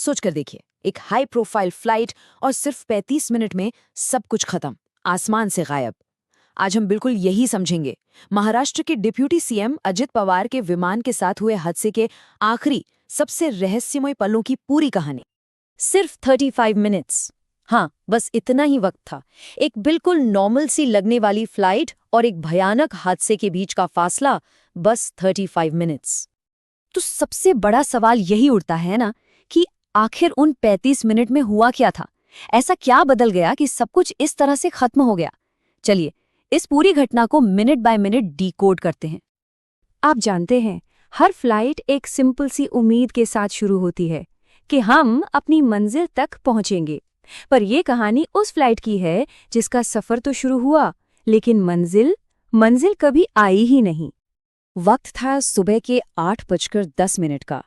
सोच कर देखिए, एक हाई प्रोफाइल फ्लाइट और सिर्फ 35 मिनट में सब कुछ खत्म, आसमान से गायब। आज हम बिल्कुल यही समझेंगे। महाराष्ट्र के डिप्यूटी सीएम अजित पवार के विमान के साथ हुए हादसे के आखिरी सबसे रहस्यमय पलों की पूरी कहानी। सिर्फ 35 मिनट्स। हाँ, बस इतना ही वक्त था। एक बिल्कुल नॉर्मल सी लगने वाली फ्लाइट और एक भयानक हादसे के बीच का फासला बस 35 मिनट्स। तो सबसे बड़ा सवाल यही उठता है ना कि आखिर उन 35 मिनट में हुआ क्या था? ऐसा क्या बदल गया कि सब कुछ इस तरह से खत्म हो गया? चलिए, इस पूरी घटना को मिनट बाय मिनट डिकोड करते हैं। आप जानते हैं, हर फ्लाइट एक सिंपल सी उम्मीद के साथ शुरू होती है कि हम अपनी मंजिल तक पहुंचेंगे। पर यह कहानी उस फ्लाइट की है जिसका सफर तो शुरू हुआ, लेकिन मंजिल कभी आई ही नहीं। वक्त था सुबह के 8:10 का।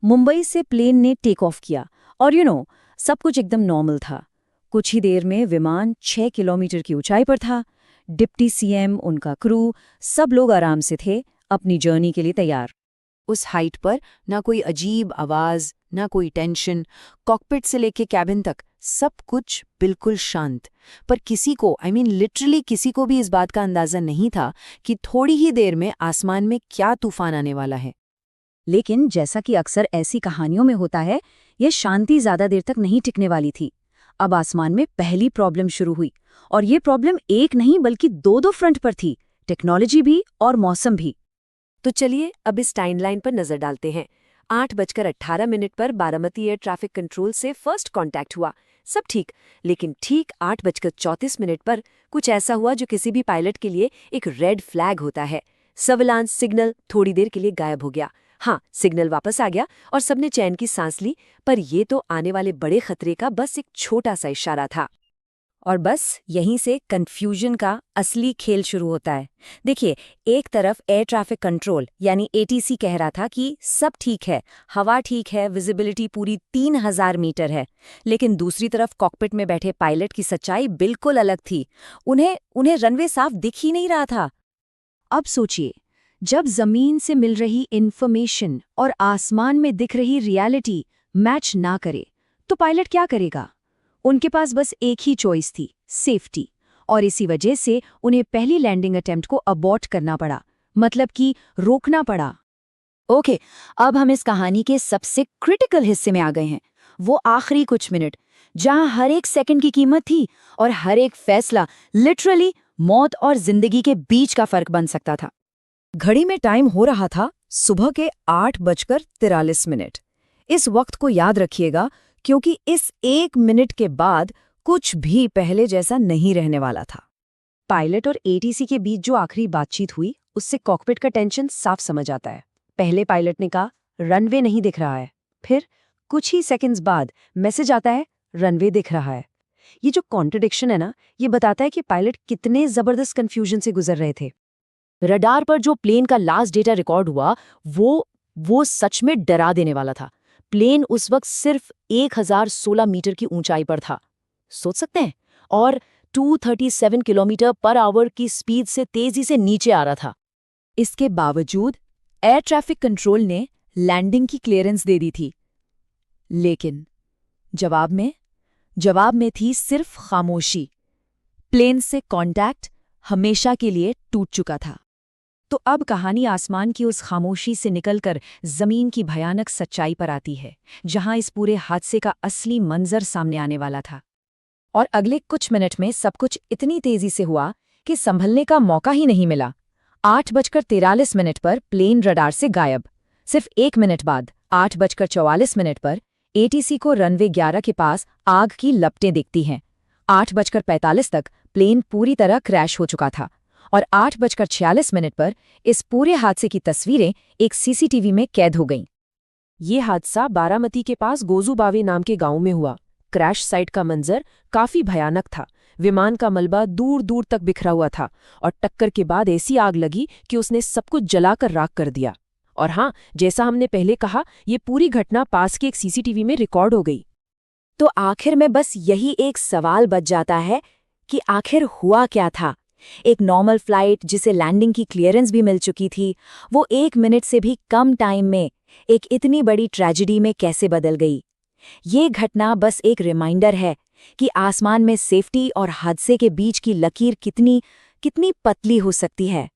मुंबई से प्लेन ने टेक ऑफ किया और सब कुछ एकदम नॉर्मल था। कुछ ही देर में विमान 6 किलोमीटर की ऊंचाई पर था। डिप्टी सीएम, उनका क्रू, सब लोग आराम से थे, अपनी जर्नी के लिए तैयार। उस हाइट पर ना कोई अजीब आवाज, ना कोई टेंशन। कॉकपिट से लेके कैबिन तक सब कुछ बिल्कुल शांत। पर किसी को, लिटरली किसी को भी इस बात का अंदाजा नहीं था कि थोड़ी ही देर में आसमान में क्या तूफान आने वाला है। लेकिन जैसा कि अक्सर ऐसी कहानियों में होता है, यह शांति ज्यादा देर तक नहीं टिकने वाली थी। अब आसमान में पहली प्रॉब्लम शुरू हुई, और ये प्रॉब्लम एक नहीं बल्कि दो फ्रंट पर थी, टेक्नोलॉजी भी और मौसम भी। तो चलिए अब इस टाइमलाइन पर नजर डालते हैं। 8:18 पर बारामती एयर ट्रैफिक कंट्रोल से फर्स्ट कांटेक्ट हुआ, सब ठीक। लेकिन ठीक 8:34 पर कुछ ऐसा हुआ जो किसी भी पायलट के लिए एक रेड फ्लैग होता है। सर्विलांस सिग्नल थोड़ी देर के लिए गायब हो गया। हाँ, सिग्नल वापस आ गया और सबने चैन की सांस ली, पर यह तो आने वाले बड़े खतरे का बस एक छोटा सा इशारा था। और बस यहीं से कंफ्यूजन का असली खेल शुरू होता है। देखिए, एक तरफ एयर ट्रैफिक कंट्रोल यानी एटीसी कह रहा था कि सब ठीक है, हवा ठीक है, विजिबिलिटी पूरी 3000 मीटर है। लेकिन दूसरी तरफ कॉकपिट में बैठे पायलट की सच्चाई बिल्कुल अलग थी। उन्हें रनवे साफ दिख ही नहीं रहा था। अब सोचिए, जब जमीन से मिल रही इन्फॉर्मेशन और आसमान में दिख रही रियलिटी मैच ना करे, तो पायलट क्या करेगा? उनके पास बस एक ही चॉइस थी, सेफ्टी। और इसी वजह से उन्हें पहली लैंडिंग अटेम्प्ट को अबॉर्ट करना पड़ा, मतलब कि रोकना पड़ा। ओके, अब हम इस कहानी के सबसे क्रिटिकल हिस्से में आ गए हैं। वो आखिरी कुछ मिनट, जहां हर एक सेकंड की कीमत थी और हर एक फैसला लिटरली मौत और जिंदगी के बीच का फर्क बन सकता था। घड़ी में टाइम हो रहा था सुबह के 8:43। इस वक्त को याद रखिएगा, क्योंकि इस 1 मिनट के बाद कुछ भी पहले जैसा नहीं रहने वाला था। पायलट और एटीसी के बीच जो आखिरी बातचीत हुई, उससे कॉकपिट का टेंशन साफ समझ आता है। पहले पायलट ने कहा, रनवे नहीं दिख रहा है। फिर कुछ ही सेकंड्स बाद मैसेज आता है, रनवे दिख रहा है। ये जो कॉन्ट्रडिक्शन है ना, ये बताता है कि पायलट कितने जबरदस्त कंफ्यूजन से गुजर रहे थे। रडार पर जो प्लेन का लास्ट डेटा रिकॉर्ड हुआ, वो सच में डरा देने वाला था। प्लेन उस वक्त सिर्फ 1016 मीटर की ऊंचाई पर था, सोच सकते हैं, और 237 किलोमीटर पर आवर की स्पीड से तेजी से नीचे आ रहा था। इसके बावजूद एयर ट्रैफिक कंट्रोल ने लैंडिंग की क्लियरेंस दे दी थी। लेकिन जवाब में थी सिर्फ खामोशी। प्लेन से कांटेक्ट हमेशा के लिए टूट चुका था। तो अब कहानी आसमान की उस खामोशी से निकलकर जमीन की भयानक सच्चाई पर आती है, जहां इस पूरे हादसे का असली मंजर सामने आने वाला था। और अगले कुछ मिनट में सब कुछ इतनी तेजी से हुआ कि संभलने का मौका ही नहीं मिला। 8:43 पर प्लेन रडार से गायब। सिर्फ 1 मिनट बाद 8:44 पर एटीसी को रनवे 11 के पास आग की लपटें दिखती हैं। 8:45 तक प्लेन पूरी तरह क्रैश हो चुका था, और 8:46 पर इस पूरे हादसे की तस्वीरें एक सीसीटीवी में कैद हो गईं। ये हादसा बारामती के पास गोजूबावे नाम के गांव में हुआ। क्रैश साइट का मंजर काफी भयानक था। विमान का मलबा दूर दूर तक बिखरा हुआ था, और टक्कर के बाद ऐसी आग लगी कि उसने सब कुछ जलाकर राख कर दिया। और हाँ, जैसा हमने पहले कहा, ये पूरी घटना पास के एक सीसीटीवी में रिकॉर्ड हो गई। तो आखिर में बस यही एक सवाल बच जाता है कि आखिर हुआ क्या था। एक नॉर्मल फ्लाइट जिसे लैंडिंग की क्लियरेंस भी मिल चुकी थी, वो 1 मिनट से भी कम टाइम में एक इतनी बड़ी ट्रेजेडी में कैसे बदल गई? ये घटना बस एक रिमाइंडर है कि आसमान में सेफ्टी और हादसे के बीच की लकीर कितनी पतली हो सकती है।